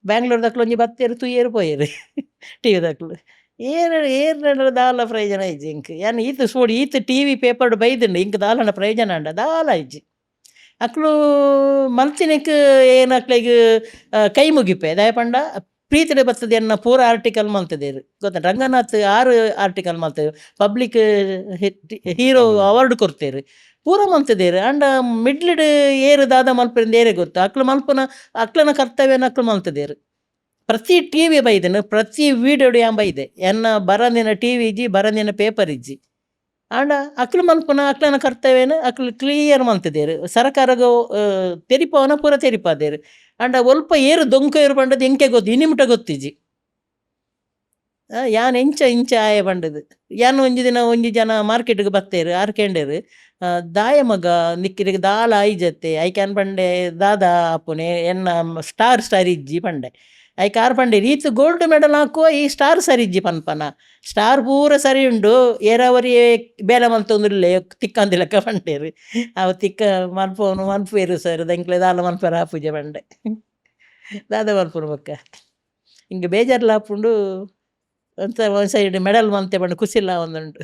ಬ್ಯಾಂಗ್ಳೂರ್‌ದಕ್ಲ್ ಒಂಜಿ ಬತ್ತೇರು ತೂಯೇರು ಪೋಯೆರು ಟಿವಿದಕ್ಲ್. ಏರ್‌ನಡ ದಾಲ ಪ್ರಯೋಜನ ಇಜ್ಜಿ ಇಂಕ್. ಯಾನ್ ಈತ್ ಸೋಡಿ ಈತ್ ಟಿವಿ ಪೇಪರ್‌ಡು ಬೈದ್ಂಡ್ ಇಂಕ್ ದಾಲನ ಪ್ರಯೋಜನ ಅಂಡ ದಾಲ ಇಜ್ಜಿ. ಅಕ್ಲು ಮಲ್ತಿನಿಕ್ ಏನ್ ಅಕ್ಲೆಗ್ ಕೈ ಮುಗಿಪೆ ದಾಯೆ ಪಂಡ ಪ್ರೀತಿಡ್ ಬತ್ತದ ಎನ್ನ ಪೂರ ಆರ್ಟಿಕಲ್ ಮಲ್ತದೆರ್ ಗೊತ್ತ. ರಂಗನಾಥ್ 6 ಆರ್ಟಿಕಲ್ ಮಲ್ತೆರ್. ಪಬ್ಲಿಕ್ ಹೀರೋ ಅವಾರ್ಡ್ ಕೊರ್ತೆರ್. ಪೂರ ಮಲ್ತದೆರ್ ಆಂಡ ಮಿಡ್ಲ್‌ಡ್ ಏರ್ ದಾದ ಮಲ್ಪುಂಡ್ ಏರೆ ಗೊತ್ತ. ಅಕ್ಲು ಮಲ್ಪುನ ಅಕ್ಲನ ಕರ್ತವ್ಯನ ಅಕ್ಲು ಮಲ್ತದೆರ್. ಪ್ರತಿ ಟಿವಿ ಬೈದ್‌ನ ಪ್ರತಿ ವೀಡಿಯೋಡು ಯಾನ್ ಬೈದೆ. ಎನ್ನ ಬರಂದಿನ ಟಿವಿ ಇಜ್ಜಿ ಬರಂದಿನ ಪೇಪರ್ ಇಜ್ಜಿ. ಆಂಡ ಅಕ್ಲು ಮಲ್ಪುನ ಅಕ್ಲನ ಕರ್ತವ್ಯನ ಅಕ್ಲು ಕ್ಲಿಯರ್ ಮಲ್ತದೆರ್. ಸರಕಾರಗ್ ತೆರಿಪವನ ಪೂರ ತೆರಿಪಾದೆರ್. ಆಂಡ ಒಲ್ಪ ಏರು ದೊಂಕುವೆರ್ ಪಂಡದ್ ಎಂಕೆ ಗೊತ್ತು ಇನಿಮುಟ ಗೊತ್ತಿಜ್ಜಿ. ಯಾನ್ ಎಂಚ ಇಂಚ ಆಯೆ ಪಂಡದ್. ಯಾನ್ ಒಂಜಿ ದಿನ ಒಂಜಿ ಜನ ಮಾರ್ಕೆಟ್‌ಗ್ ಬತ್ತೇರ್ ಆರ್ಕೆಂಡೆರ್ ದಾಯೆ ಮಗ ನಿಕ್ಕಿರೆಗ್ ದಾಲ ಆಯಿಜತೆ ಐಕ್ ಯಾನ್ ಪಂಡೆ ದಾದ ಆಪುನೆ ಎನ್ನ ಸ್ಟಾರ್ ಇಜ್ಜಿ ಪಂಡೆ. ಐಕ್ ಆರ್ ಪಂಡೆರ್ ಈತ್ ಗೋಲ್ಡ್ ಮೆಡಲ್ ಆಕುವ ಈ ಸ್ಟಾರ್ ಸರಿಜ್ಜಿ ಪನ್ಪನ. ಸ್ಟಾರ್ ಪೂರ ಸರಿ ಉಂಡು ಏರಾವರಿ ಬೇಲೆ ಮಲ್ತೊಂದುಲ್ಲೆ ತಿಕ್ಕಂದಿಲಕ ಪಂಡೆರ್. ಅವು ತಿಕ್ಕ ಮನ್ಪೊನು ಮನ್ಪುವೆರ್ ಸರ್ ಎಂಕ್ಲೆ ದಾಲ ಮನ್ಪರೆ ಆಪುಜೆ ಪಂಡೆ. ದಾದ ಮನ್ಪುನು ಬೊಕ್ಕ. ಇಂಗ್ ಬೇಜಾರ್‌ಲ ಆಪುಂಡು ಒಂತ ಒಂದ್ ಸೈಡ್ ಮೆಡಲ್ ಮಲ್ತೆ ಪಂಡ ಕುಸಿಲ ಆವೊಂದುಂಡು.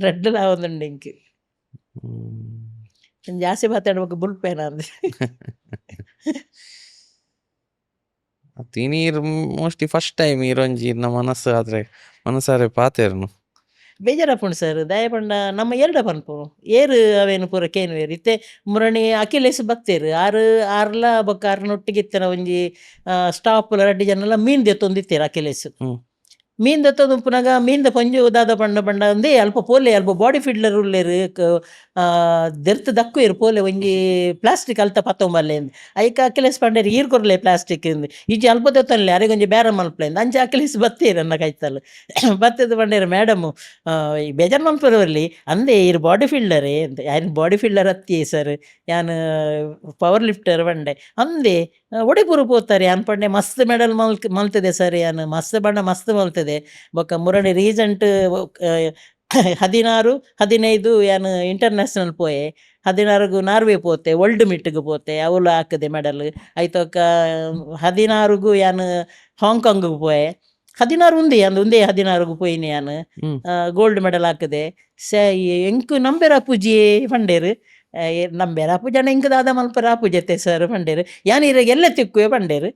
ರಡ್ಡ್‌ಲ ಆವೊಂದುಂಡು ಎಂಕ್. ಜಾಸ್ತಿ ಮಾತಾಡ್ ಬೊಕ ಬುಲ್ಪೇನ ಅಂದ್. ತಿನೀರ್ ಮೋಸ್ಟ್‌ಲಿ ಫಸ್ಟ್ ಟೈಮ್ ಇರೊಂಜಿ ಇರ್ನ ಮನಸ್ಸು ಆದ್ರೆ ಮನಸಾರೆ ಪಾತೆರ್ನು. ಬೇಜಾರಾಪುಂಡು ಸರ್ ದಾಯೆ ಪಂಡ ನಮ ಎಲ್ಡ ಪನ್ಪುನು ಏರ್ ಅವೇನು ಪೂರ ಕೇನುವೆರ್ ಇತ್ತೆ ಮುರಣಿ ಅಖಿಲೇಶ್ ಬತ್ತೇರ್ ಆರ್ಲ ಬೊಕ ಆರ್‌ನೊಟ್ಟಿಗೆ ಇತ್ತೆನ ಒಂಜಿ ಸ್ಟಾಫ್‌ಲ ರಡ್ಡ್ ಜನಲ ಮೀನ್ ದೆತ್ತೊಂದಿತ್ತೆರ್ ಅಖಿಲೇಶ್. ಮೀನ್ ದೆತ್ತೊಂದು ಉಪ್ಪುನಗ ಮೀನ್‌ದ ಪಂಜು ದಾದ ಪಂಡ ಒಂದೇ ಅಲ್ಪ ಪೋಲೆ ಅಲ್ಪ ಬಾಡಿ ಫಿಲ್ಡರ್ ಉಲ್ಲೆರ್ ದೆರ್ತ್ ದಕ್ಕುವೆರ್ ಪೋಲೆ ಒಂಜಿ ಪ್ಲಾಸ್ಟಿಕ್ ಅಲ್ತ ಪತ್ತೊಂಬಲ್ಲೆ ಅಂದ್. ಐಕ್ ಅಖಿಲೇಶ್ ಪಂಡೆರ್ ಈರ್ ಕೊರ್ಲೆ ಪ್ಲಾಸ್ಟಿಕ್ ಇಂದ್ ಇಜ್ಜಿ ಅಲ್ಪ ದೆತ್ತೊನ್ಲೆ ಅರೆಗೊಂಜಿ ಬೇರೆ ಮಲ್ಪಲೆ ಅಂದ್. ಅಂಚ ಅಖಿಲೇಶ್ ಬತ್ತೇರ್ ಅನ್ನ ಕೈತಲ್ ಬತ್ತದು ಪಂಡೆರ್ ಮೇಡಮ್ ಬೇಜಾರ್ ಮನ್ಪುವೆರ್ಲಿ ಅಂದೆ ಈರ್ ಬಾಡಿ ಫಿಲ್ಡರೇ ಅಂದ್. ಯಾನ್ ಬಾಡಿ ಫಿಲ್ಡರ್ ಅತ್ತಿ ಸರ್ ಯಾನ್ ಪವರ್ ಲಿಫ್ಟರ್ ಪಂಡೆ ಅಂದೆ ಒಡೆ ಪೂರ ಪೋತಾರೆ ಯಾನ್ ಪಂಡೆ ಮಸ್ತ್ ಮೆಡಲ್ ಮಲ್ತದೆ ಸರ್ ಯಾನ್ ಮಸ್ತ್ ಪಂಡ ಮಸ್ತ್ ಮಲ್ತದೆ. ಬೊಕ ಮುರಣಿ ರೀಸೆಂಟ್ 16, 15 ಯಾನ್ ಇಂಟರ್‌ನ್ಯಾಷನಲ್ ಪೋಯೆ. 16ಗ್ ನಾರ್ವೆ ಪೋತೆ ವರ್ಲ್ಡ್ ಮೀಟ್‌ಗ್ ಪೋತೆ ಅವ್ಲು ಆಕದೆ ಮೆಡಲ್. ಐತೊಕ್ಕ 16ಗ್ ಯಾನ್ ಹಾಂಗ್‌ಕಾಂಗ್‌ಗ್ ಪೋಯೆ. 16 ಉಂದೆ ಯಾನ್ ಉಂದೆ 16ಗ್ ಪೋಯಿನಿ ಯಾನ್ ಗೋಲ್ಡ್ ಮೆಡಲ್ ಆಕದೆ. ಎಂಕ್ ನಂಬೆರ್ ಆಪುಜಿ ಪಂಡೆರ್. ನಂಬೆರ್ ಆಪುಜನ ಎಂಕ್ ದಾದ ಮಲ್ಪರೆ ಆಪುಜೆತೆ ಸರ್ ಪಂಡೆರ್. ಯಾನ್ ಇರೆಗ್ ಎಲ್ಲೆ ತಿಕ್ಕುವೆ ಪಂಡೆರ್.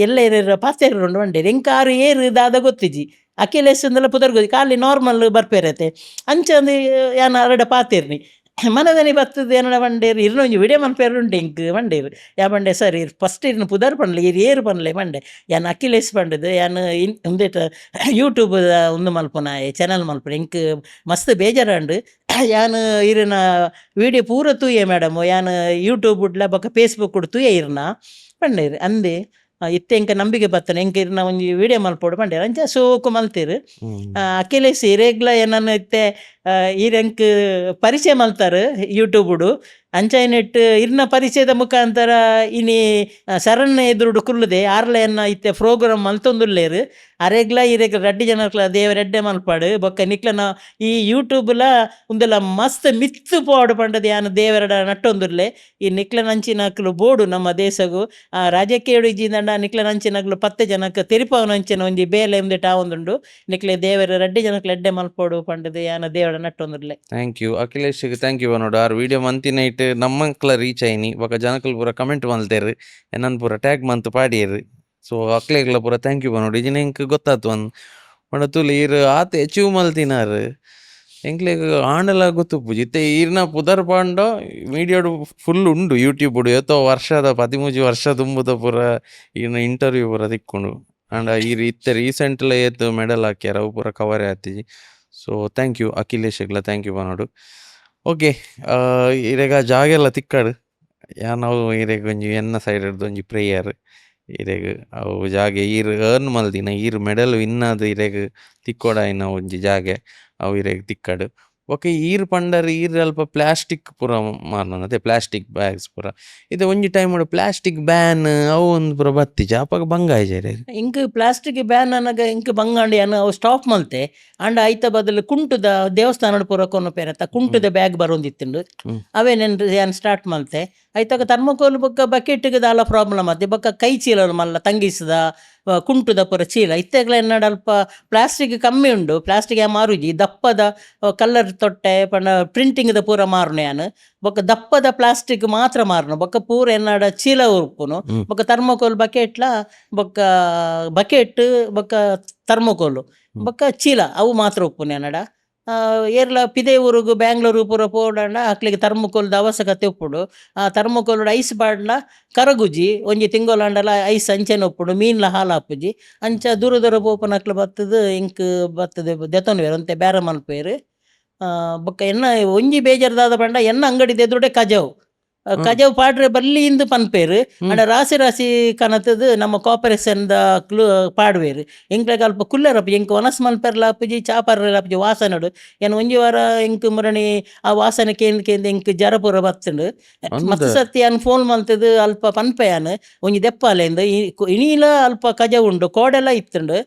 ಎಲ್ಲ ಏರೆರ ಪಾತೆರ್ ಉಂಡು ಪಂಡೆರ್ ಎಂಕ್ ಆರ್ ಏರ್ ದಾದ ಗೊತ್ತಿಜ್ಜಿ. ಅಖಿಲೇಶ್ ಇಂದಲ ಪುದರ್ ಗೊತ್ತಿ ಖಾಲಿ ನಾರ್ಮಲ್ ಬರ್ಪೆರತೆ ಅಂಚ ಒಂದ್ ಯಾನ್ ಅರಡ ಪಾತೆರ್ನಿ. ಮನದನಿ ಬತ್ತದ ಏನಡ ಪಂಡೆರ್ ಇರ್ನ ಒಂಜಿ ವಿಡಿಯೋ ಮನ್ಪೆರ್ ಉಂಡು ಎಂಕ್ ಪಂಡೆರ್. ಯಾ ಪಂಡೆ ಸರ್ ಇರ್ ಫಸ್ಟ್ ಇರ್ನ ಪುದರ್ ಪನ್ಲೆ ಇರ್ ಏರ್ ಪನ್ಲೆ ಪಂಡೆ. ಯಾನ್ ಅಖಿಲೇಶ್ ಪಂಡೆದ್ ಯಾನ್ ಉಂದೆತ ಯೂಟ್ಯೂಬ್ ಉಂದು ಮಲ್ಪುನಾಯೆ ಚಾನಲ್ ಮಲ್ಪುನ ಎಂಕ್ ಮಸ್ತ್ ಬೇಜಾರಾಂಡ್. ಯಾನ್ ಇರ್ನ ವಿಡಿಯೋ ಪೂರ ತೂಯೆ ಮೇಡಮ್ ಯಾನ್ ಯೂಟ್ಯೂಬ್ ಉಡ್ಲ ಬೊಕ ಫೇಸ್‌ಬುಕ್ ಉಡ್ ತೂಯೆ ಇರ್ನ ಪಂಡೆರ್. ಅಂದೆ ಇತ್ತೆ ಎಂಕ ನಂಬಿಕೆ ಬತ್ತುಂಡು ಎಂಕ್ ಇರ್ನ ಒಂಜಿ ವಿಡಿಯೋ ಮಲ್ಪೊಡು ಪಂಡೆರ್ ಅಂಚ ಶೋಕು ಮಲ್ತೆರ್. ಅಖಿಲೇಶ್ ಇರೆಗ್ಲ ಏನನ್ನ ಇತ್ತೆ ಈರ್ ಎಂಕ್ ಪರಿಚಯ ಮಲ್ತಾರ್ ಯೂಟ್ಯೂಬ್‌ಡು ಅಂಚ ನೆಟ್ ಇರ್ನ ಪರಿಚಯದ ಮುಖಾಂತರ ಇನಿ ಶರಣ್ ಎದುರುಡು ಕುಲ್ಲುದೆ ಆರ್ಲ ಎನ್ನ ಇತ್ತೆ ಪ್ರೋಗ್ರಾಮ್ ಮಲ್ತೊಂದುಲ್ಲೆರ್. ಅರೆಗ್ಲ ಇರೆಗ್ ರಡ್ಡ್ ಜನಕ್ಲ ದೇವರ ಎಡ್ಡೆ ಮಲ್ಪಾಡ್ ಬೊಕ್ಕ ನಿಕ್ಲನ ಈ ಯೂಟ್ಯೂಬ್‌ಲ ಉಂದೆಲ ಮಸ್ತ್ ಮಿತ್ ಪೋವಡ್ ಪಂಡದ್ ಯಾನ್ ದೇವರಡ ನಟ್ಟೊಂದುಲ್ಲೆ. ಈ ನಿಕ್ಲನಂಚಿನಕ್ಲು ಬೋಡು ನಮ್ಮ ದೇಶಗು ರಾಜಕೀಯಡು ಇಜ್ಜಿಂದಂಡ ನಿಕ್ಲನಂಚಿನಕ್ಲು 10 ಜನಕ್ ತೆರಿಪವನಂಚಿನ ಒಂಜಿ ಬೇಲೆ ಉಂದೆಟ್ ಆವೊಂದುಂಡು. ನಿಕ್ಲೆ ದೇವರ ರಡ್ಡ್ ಜನಕ್ಲ ಎಡ್ಡೆ ಮಲ್ಪೊಡು ಪಂಡದ್ ಯಾನ್ ದೇವರ ನಟ್ಟೊಂದುಲ್ಲೆ. ಥ್ಯಾಂಕ್ ಯು ಅಖಿಲೇಶ್‌ಗ್ ಥ್ಯಾಂಕ್ ಯು ಪನೊಡು. ಆರ್ ವಿಡಿಯೋ ಮಂತಿನೈಟ್ ನಮ್ಮಕ್ಲ ರೀಚ್ ಆಯಿನಿ ಬೊಕ ಜನಕುಲು ಪೂರ ಕಮೆಂಟ್ ಮಲ್ತೆರ್ ಎನ್ನನ್ ಪೂರ ಟ್ಯಾಗ್ ಮಂತ್ ಪಾಡಿಯೆರ್. ಸೊ ಅಕ್ಲೆಗ್ಲ ಪೂರ ಥ್ಯಾಂಕ್ ಯು ಪನೊಡು. ಇಜಿನ ಎಂಕ್ ಗೊತ್ತಾತು ಪಂಡ ತೂಲೆ ಈರ್ ಆತೆ ಅಚೀವ್ ಮಲ್ತಿನಾರ್ ಎಂಕ್ಲೆಗ್ ಆಂಡಲ ಗೊತ್ತುಪ್ಪುಜಿ ಇತ್ತೆ ಈರ್ನ ಪುದರ್ ಪಾಂಡ ಮೀಡಿಯಾಡು ಫುಲ್ ಉಂಡು ಯೂಟ್ಯೂಬ್‌ಡು ಏತೋ ವರ್ಷದ 13 ವರ್ಷ ತುಂಬುದ ಪೂರ ಈರ್ನ ಇಂಟರ್ವ್ಯೂ ಪೂರ ತಿಕ್ಕುಂಡು. ಆಂಡ ಈರ್ ಇತ್ತೆ ರೀಸೆಂಟ್‌ಲ ಏತ್ ಮೆಡಲ್ ಹಾಕ್ಯಾರ ಅವು ಪೂರ ಕವರ್ ಆತಿಜಿ. ಸೊ ಥ್ಯಾಂಕ್ ಯು ಅಖಿಲೇಶ್‌ಗ್ಲ ಥ್ಯಾಂಕ್ ಯು ಪನೊಡು. ಓಕೆ ಇರೆಗ ಜಾಗೆಲ್ಲ ತಿಕ್ಕಡ್ ಯಾನ್ ಅವು ಇರೆಗ್ ಒಂಜಿ ಎನ್ನ ಸೈಡ್‌ಡ್ದ್ ಒಂಜಿ ಪ್ರೇಯರ್ ಇರೆಗ್ ಅವು ಜಾಗೆ ಈರ್ ಅರ್ನ್ ಮಲ್ದಿನ ಈರ್ ಮೆಡಲ್ ವಿನ್ ಆದ್ ಇರೆಗ್ ತಿಕ್ಕೊಡಾಯಿನ ಒಂಜಿ ಜಾಗೆ ಅವು ಇರೆಗ್ ತಿಕ್ಕಡ್. ಬೊಕ ಈರ್ ಪಂಡರ್ ಈರ್ ಅಲ್ಪ ಪ್ಲಾಸ್ಟಿಕ್ ಪೂರ ಮಾರ್ನ ಅದೇ ಪ್ಲಾಸ್ಟಿಕ್ ಬ್ಯಾಗ್ಸ್ ಪೂರ ಇದು ಒಂಜಿ ಟೈಮ್ ಪ್ಲಾಸ್ಟಿಕ್ ಬ್ಯಾನ್ ಅವು ಒಂದು ಪೂರ ಬತ್ತಿಜ ಅಪಗ ಬಂಗಾಯ ಜೇರೆ ಇಂಕ್ ಪ್ಲಾಸ್ಟಿಕ್ ಬ್ಯಾನ್ ಅನ್ನಗ ಇಂಕ್ ಬಂಗಾಂಡಿ ಅನ್ನ ಅವು ಸ್ಟಾಪ್ ಮಲ್ತೆ ಅಂಡ ಐತ ಬದಲು ಕುಂಟುದ ದೇವಸ್ಥಾನಡ್ ಪೂರ ಕೊನ ಪೇರತ್ತ ಕುಂಟುದ ಬ್ಯಾಗ್ ಬರೋಂದಿತ್ತುಂಡು ಹ್ಮ್. ಅವೇನೆಂದು ಯಾನ್ ಸ್ಟಾರ್ಟ್ ಮಲ್ತೆ ಐತಾಗ ಥರ್ಮಕೋಲ್ ಬೊಕ್ಕ ಬಕೆಟ್ಗೆ ದಾಲ ಪ್ರಾಬ್ಲಮ್ ಆತೆ ಬೊಕ್ಕ ಕೈ ಚೀಲಲು ಮಲ್ಲ ತಂಗಿಸದ ಕುಂಟುದ ಪೂರ ಚೀಲ ಇತ್ತೆಗ್ಲ ಎನ್ನಡ ಅಲ್ಪ ಪ್ಲಾಸ್ಟಿಕ್ ಕಮ್ಮಿ ಉಂಡು ಪ್ಲಾಸ್ಟಿಕ್ ಮಾರುಜಿ ದಪ್ಪದ ಕಲರ್ ತೊಟ್ಟೆ ಪಂಡ ಪ್ರಿಂಟಿಂಗ್ದ ಪೂರ ಮಾರುನು ಯಾನ್ ಬೊಕ್ಕ ದಪ್ಪದ ಪ್ಲಾಸ್ಟಿಕ್ ಮಾತ್ರ ಮಾರುನು ಬೊಕ್ಕ ಪೂರ ಎನ್ನಡ ಚೀಲ ಉರುಪುನು ಹ್ಮ್. ಬೊಕ್ಕ ಥರ್ಮಕೋಲ್ ಬಕೆಟ್ಲ ಬೊಕ್ಕ ಬಕೆಟ್ ಬೊಕ್ಕ ಥರ್ಮಕೋಲು ಬೊಕ್ಕ ಚೀಲ ಅವು ಮಾತ್ರ ಉಪ್ಪುನು ಎನ್ನಡ ಏರ್ಲ ಪಿದೆ ಊರುಗು ಬ್ಯಾಂಗ್ಳೂರು ಪೂರ ಪೋಡಂಡ ಅಕ್ಲಿಗೆ ಥರ್ಮಕೋಲ್ದ ಅವಶ್ಯಕತೆ ಉಪ್ಪುಡು ಆ ಥರ್ಮಕೋಲ್ಡ್ ಐಸ್ ಪಾಡ್ಲ ಕರಗುಜಿ ಒಂಜಿ ತಿಂಗೊಲಾಂಡಲ ಐಸ್ ಅಂಚೆನ ಉಪ್ಪುಡು ಮೀನ್ಲ ಹಾಲು ಹಾಪುಜಿ ಅಂಚ ದೂರ ದೂರ ಪೋಪನಕ್ಲು ಬತ್ತದು ಇಂಕ್ ಬತ್ತದು ದೆತೊನ್ವೇರು ಅಂತೆ ಬೇರೆ ಮಲ್ಪೇರು ಬೊಕ್ಕ ಎನ್ನ ಒಂಜಿ ಬೇಜಾರ್ದಾದ ಪಂಡ ಎನ್ನ ಅಂಗಡಿ ಎದುರುಡೆ ಕಜಾವ್ ಕಜಾವ್ ಪಾಡ್ರೆ ಬಲ್ಲಿಂದ ಪನ್ಪೇರು ಅಂಡ ರಾಸಿ ರಾಸಿ ಕನತದು ನಮ್ಮ ಕೋಪರೇಷನ್ದ ಪಾಡ್ವೇರು ಎಂಕ್ಲೆಗ್ ಅಲ್ಪ ಕುಲ್ಲೆರಪ್ಪ ಎಂಕ್ ಒನಸ್ ಮಲ್ಪೆರ್ಲ ಆಪುಜಿ ಚಾಪರ್ಲ ಆಪುಜಿ ವಾಸನಡು ಏನು ಒಂಜಿ ವಾರ ಎಂಕ್ ಮುರಣಿ ಆ ವಾಸನೆ ಕೇಂದ್ರ ಎಂಕ್ ಜರ ಪೂರ ಬತ್ತುಂಡು ಮತ್ತೆ ಸತಿ ಅನ್ ಫೋನ್ ಮಲ್ತದು ಅಲ್ಪ ಪನ್ಪೆಯಾನ್ ಒಂಜಿ ದೆಪ್ಪಾಲೆಂದು ಇಣೀಲ ಅಲ್ಪ ಕಜಾವ್ ಉಂಡು ಕೋಡೆಲ್ಲ ಇತ್ತುಂಡು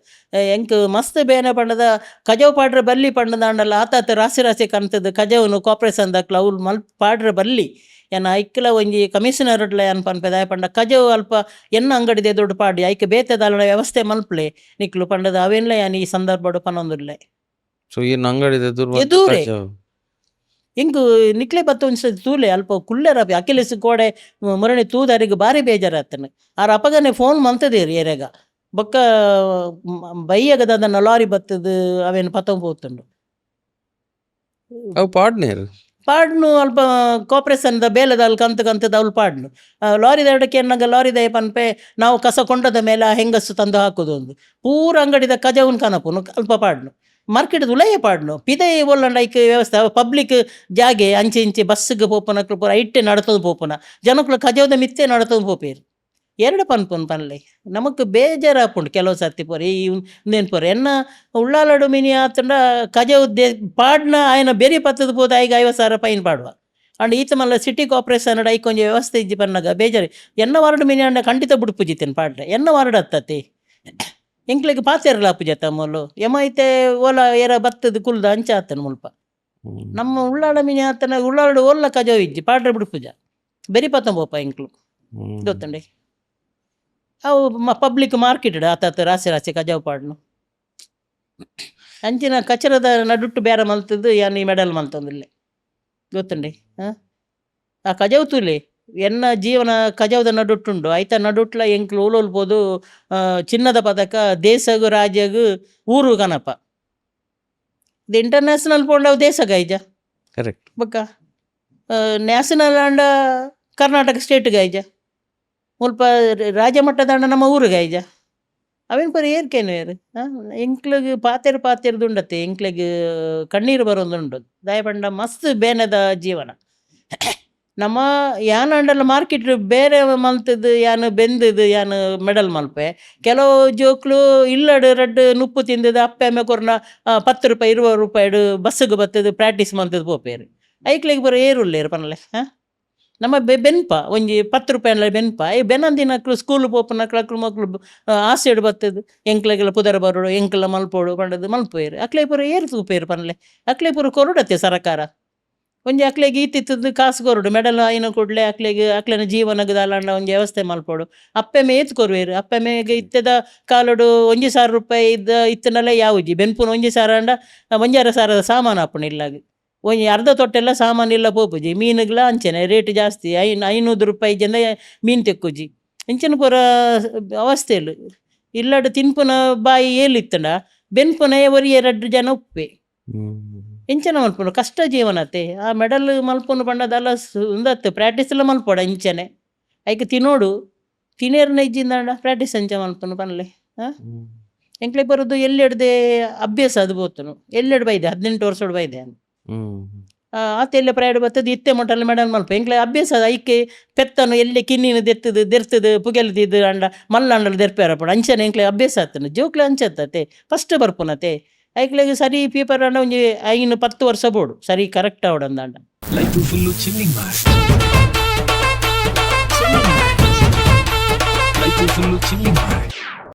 ಎಂಕ್ ಮಸ್ತ್ ಬೇನೆ ಪಂಡದ ಕಜಾವ್ ಪಾಡ್ರೆ ಬಲ್ಲಿ ಪಂಡದ ಅಂಡಲ್ಲ ಆತಾತ ರಾಸಿ ರಾಸಿ ಕನ್ತದು ಕಜಾವ್ನು ಕೋಪರೇಷನ್ದ ಕ್ಲೌಲ್ ಪಾಡ್ರೆ ಬಲ್ಲಿ ಏನ ಐಕ್ಲ ಒಂಜಿ ಕಮಿಷನರ್ಡ್ಲ ಏನ್ ಪನ್ಪೆದ ಪಂಡ ಕಜವು ಅಲ್ಪ ಎನ್ನ ಅಂಗಡಿದೆ ದೊಡ್ಡ ಪಾಡಿ ಐಕ್ ಬೇತೆದಾಲ ವ್ಯವಸ್ಥೆ ಮಲ್ಪಲೆ ನಿಕ್ಲು ಪಂಡದ ಅವೆನ್ಲ ಯಾನ್ ಈ ಸಂದರ್ಭಡು ಪನೊಂದುಲ್ಲೆ ಸೊ ಈ ಅಂಗಡಿದ ಎದೂರೆ ಇಂಕು ನಿಕ್ಲೆ ಬತ್ತ ಒಂದ್ಸ ತೂಲೆ ಅಲ್ಪ ಕುಲ್ಲೆರ ಅಖಿಲೇಶ್ ಕೋಡೆ ಮುರಣಿ ತೂದರಿಗೆ ಬಾರಿ ಬೇಜಾರಾತನು ಆರ ಅಪಗನೆ ಫೋನ್ ಮಂತದೇರಿ ಏರೆಗ ಬೊಕ್ಕ ಬೈಯಗದ ಲಾರಿ ಬತ್ತದು ಅವೇನು ಪತಂ ಹೋತುಂಡು ಅವು ಪಾಡ್ನೇರು ಪಾಡ್ನು ಅಲ್ಪ ಕೋಪರೇಷನ್ದ ಬೇಲದ ಕಂತದ ಅವ್ಲು ಪಾಡ್ನು ಲಾರಿದ ಎಡಕ್ಕೆ ಎನ್ನಗ ಲಾರಿದ ಪನ್ಪೆ ನಾವು ಕಸ ಕೊಂಡದ ಮೇಲೆ ಹೆಂಗಸ್ಸು ತಂದು ಹಾಕೋದು ಒಂದು ಪೂರ ಅಂಗಡಿದ ಕಜವನ್ ಕನಪುನು ಅಲ್ಪ ಪಾಡ್ನು ಮಾರ್ಕೆಟ್ ಉಲಯ ಪಾಡ್ನು ಪಿದೆ ಒಲ್ಲಂಡ ಐಕ್ ವ್ಯವಸ್ಥೆ ಪಬ್ಲಿಕ್ ಜಾಗೆ ಅಂಚೆ ಇಂಚೆ ಬಸ್ಸಿಗೆ ಪೋಪನಕ್ಲು ಪೂರ ಐಟ್ಟೆ ನಡತದು ಪೋಪನ ಜನಕ್ಲು ಕಜವದ ಮಿತ್ತೆ ನಡತದು ಪೋಪೇರು ಎರಡು ಪನ್ಪುನ್ ಪನ್ಲೆ ನಮಕ್ ಬೇಜಾರಾಪುಂಡು ಕೆಲವು ಸರ್ತಿ ಪೋರ ಈ ನೆನ್ಪೋರ ಎನ್ನ ಉಳ್ಳಾಲಡು ಮಿನಿ ಆತಂಡ ಕಜವು ಪಾಡ್ನ ಆಯ್ನ ಬೇರೆ ಪತ್ತದ ಪೋದ ಐಗ 50,000 ಫೈನ್ ಪಾಡುವ ಅಂಡ್ ಈತ ಮಲ್ಲ ಸಿಟಿ ಕಾರ್ಪೊರೇಷನ್ ಐಕ್ ಕೊಂಚ ವ್ಯವಸ್ಥೆ ಇಜ್ಜಿ ಪನ್ನಗ ಬೇಜಾರಿ ಎನ್ನ ವಾರ್ಡ್ ಮಿನಿ ಅಂಡ ಖಂಡಿತ ಬುಡ್ಪುಜಿತ್ತೇನೆ ಪಾಡ್ರೆ ಎನ್ನ ವಾರ್ಡ್ ಹತ್ತತಿ ಎಂಕ್ಲೆಗ್ ಪಾತೆರ್ಲ ಅಪ್ಪುಜತ್ತ ಮೊಲು ಎಮೈತೆ ಓಲ ಏರ ಬತ್ತದ ಕುಲ್ದ ಅಂಚ ಆತನ ಮುಲ್ಪ ನಮ್ಮ ಉಳ್ಳಾಳ ಮಿನಿ ಆತನ ಉಳ್ಳಾಳು ಓಲ್ಲ ಕಜವು ಇಜ್ಜಿ ಪಾಡ್ರೆ ಬುಡ್ಪುಜ ಬೆರಿ ಪತ್ತ ಪೋಪ ಎಂಕ್ಲು ಗೊತ್ತಂಡೆ ಅವು ಪಬ್ಲಿಕ್ ಮಾರ್ಕೆಟ್ ಆತಾತ ರಾಸಿ ರಾಸಿ ಕಜಾವ್ ಪಾಡ್ನು ಅಂಚಿನ ಕಚರದ ನಡುಟ್ಟು ಬೇರೆ ಮಲ್ತದ್ದು ಯಾನ್ ಈ ಮೆಡಲ್ ಮಲ್ತಂದಿಲ್ಲ ಗೊತ್ತುಂಡೆ ಆ ಕಜಾವ್ ತೂಲೆ ಎನ್ನ ಜೀವನ ಕಜಾವ್ದ ನಡುಟ್ಟುಂಡು ಐತ ನಡುಟ್ಲ ಎಂಕ್ಲು ಓಲೋಲ್ಬೋದು ಚಿನ್ನದ ಪದಕ ದೇಶಗು ರಾಜ್ಯಗು ಊರು ಕನಪ ಇದು ಇಂಟರ್ನ್ಯಾಷನಲ್ ಪೋಂಡವು ದೇಶಗ ಐಜ ಕರೆಕ್ಟ್ ಬೊಕ್ಕ ನ್ಯಾಷನಲ್ ಅಂಡ ಕರ್ನಾಟಕ ಸ್ಟೇಟ್ಗೆ ಐಜ ಮುಲ್ಪ ರಾಜ್ಯ ಮಟ್ಟದ ಅಂಡ ನಮ್ಮ ಊರಿಗೆ ಐಜ ಅವೇನು ಪರಿ ಏರ್ಕೇನು ಏರು ಎಂಕ್ಲಿಗೆ ಪಾತೆರ್ದುಂಡತ್ತೆ ಎಂಕ್ಲಿಗೆ ಕಣ್ಣೀರು ಬರೋದುಂಡು ದಯಪಂಡ ಮಸ್ತ್ ಬೇನದ ಜೀವನ ನಮ್ಮ ಯಾನ್ ಅಂಡಲ್ಲ ಮಾರ್ಕೆಟ್ ಬೇರೆ ಮಲ್ತದ್ದು ಯಾನು ಬೆಂದದು ಯಾನು ಮೆಡಲ್ ಮಲ್ಪೆ ಕೆಲವು ಜೋಕ್ಲು ಇಲ್ಲಡು ರಡ್ಡು ನುಪ್ಪು ತಿಂದದು ಅಪ್ಪೆ ಕೊರ್ನ 10 ರೂಪಾಯಿ 20 ರೂಪಾಯಿ ಬಸ್ಸಿಗೆ ಬತ್ತದು ಪ್ರಾಕ್ಟೀಸ್ ಮಲ್ತದ್ದು ಪೋಪೇರು ಐಕ್ಲಿಗೆ ಬರೋ ಏರುಲ್ಲೇರು ಪನ್ಲೆ ನಮ್ಮ ಬೆನ್ಪ ಒಂಜಿ 10 ರೂಪಾಯಿ ಬೆನ್ಪ ಈ ಬೆನ್ನಂದಿನಕ್ಲು ಸ್ಕೂಲ್ ಪೋಪನಕ್ಲು ಮಕ್ಳು ಆಸೆಡು ಬತ್ತದು ಎಂಕ್ಲೆಗೆಲ್ಲ ಪುದರ ಬರೋಡು ಎಂಕ್ಲ ಮಲ್ಪೋಡು ಪಂಡದು ಮಲ್ಪೋಯ್ರು ಅಕ್ಲೆ ಪೂರ ಏರು ತೂಪೇರು ಪನ್ಲೆ ಅಕ್ಲೆ ಪೂರ ಕೊರಡತ್ತೆ ಸರಕಾರ ಒಂಜಿ ಅಕ್ಲೆಗೆ ಈತಿತ್ತದು ಕಾಸು ಕೊರಡು ಮೆಡಲ್ ಐನ ಕೊಡ್ಲೆ ಅಕ್ಲೆನ ಜೀವನದ ಅಲಾಂಡ ಒಂಜಿ ವ್ಯವಸ್ಥೆ ಮಲ್ಪೋಡು ಅಪ್ಪೆಮೆ ಏತ್ ಕೊರುವೇರು ಅಪ್ಪೆಮೆಗೆ ಇತ್ತದ ಕಾಲೋಡು 1,000 ರೂಪಾಯಿ ಇತ್ತನಲ್ಲ ಯಾವುಜಿ ಬೆನ್ಪುನ 1,000 ಅಂಡ 1,000 ಸಾಮಾನು ಅಪ್ಪನ ಇಲ್ಲಾಗ ಒಂಜಿ ಅರ್ಧ ತೊಟ್ಟೆಲ್ಲ ಸಾಮಾನು ಇಲ್ಲ ಪೋಪುಜಿ ಮೀನುಗಳ ಅಂಚೆನೆ ರೇಟ್ ಜಾಸ್ತಿ 500 ರೂಪಾಯಿ ಜನ ಮೀನು ತೆಕ್ಕುಜಿ ಇಂಚಿನ ಪೂರ ಅವಸ್ಥೆಲು ಇಲ್ಲಡು ತಿನ್ಪುನ ಬಾಯಿ ಏಲಿತ್ತಂಡ ಬೆನ್ಪುನ ಒರಿಯ 2 ಜನ ಉಪ್ಪೆ ಇಂಚನ ಮಲ್ಪುನು ಕಷ್ಟ ಜೀವನತೆ ಆ ಮೆಡಲ್ ಮಲ್ಪುನು ಪಂಡದಲ್ಲ ಸುಂದತ್ತೆ ಪ್ರಾಕ್ಟೀಸ್ ಎಲ್ಲ ಮಲ್ಪೋಡ ಇಂಚನೆ ಐಕೆ ತಿನ್ನೋಡು ತಿನ್ನೇರ್ನ ಇಜ್ಜಿಂದ ಪ್ರಾಕ್ಟೀಸ್ ಅಂಚ ಮಲ್ಪುನು ಪನ್ಲೆ ಎಂಕ್ಲೆ ಬರೋದು ಎಲ್ಲೆಡ್ದೆ ಅಭ್ಯಾಸ ಅದು ಬೋತನು ಎಲ್ಲೆಡು ಬೈದೆ 18 ವರ್ಷೋಡು ಬೈದೆ ಆತ ಎಲ್ಲ ಪ್ರಯಾಣ ಬರ್ತದೆ ಇತ್ತೆ ಮೊಟ್ಟಲ್ಲಿ ಮೆಡಲ್ ಮಲ್ಪ ಎಂಕ್ಲೆ ಅಭ್ಯಾಸ ಅದ ಐಕೆ ಪೆತ್ತನು ಎಲ್ಲೆ ಕಿನ್ನಿನ ದೆರ್ತದು ಪುಗೆಲ್ದಿದ್ದು ಅಂಡ ಮಲ್ಲ ಅಂಡಲ್ ದೆರ್ಪೇರ ಪಡ ಅಂಚನೆ ಎಂಕ್ಲೆ ಅಭ್ಯಾಸ ಆತನು ಜೋಕ್ಲೆ ಅಂಚತ್ತೆ ಫಸ್ಟ್ ಬರ್ಪುನತೆ ಐಕ್ಲೆಗ್ ಸರಿ ಪೇಪರ್ ಆಂಡ ಒಂಜಿ ಐನ್ 10 ವರ್ಷ ಬೋಡು ಸರಿ ಕರೆಕ್ಟ್ ಆವಡಂದಾಂಡ. ಲೈಫ್ ಫುಲ್ಲು ಚಿಲ್ಲಿಂಗ್ ಮಾಡ್. ಲೈಫ್ ಫುಲ್ಲು ಚಿಲ್ಲಿಂಗ್ ಮಾಡ್.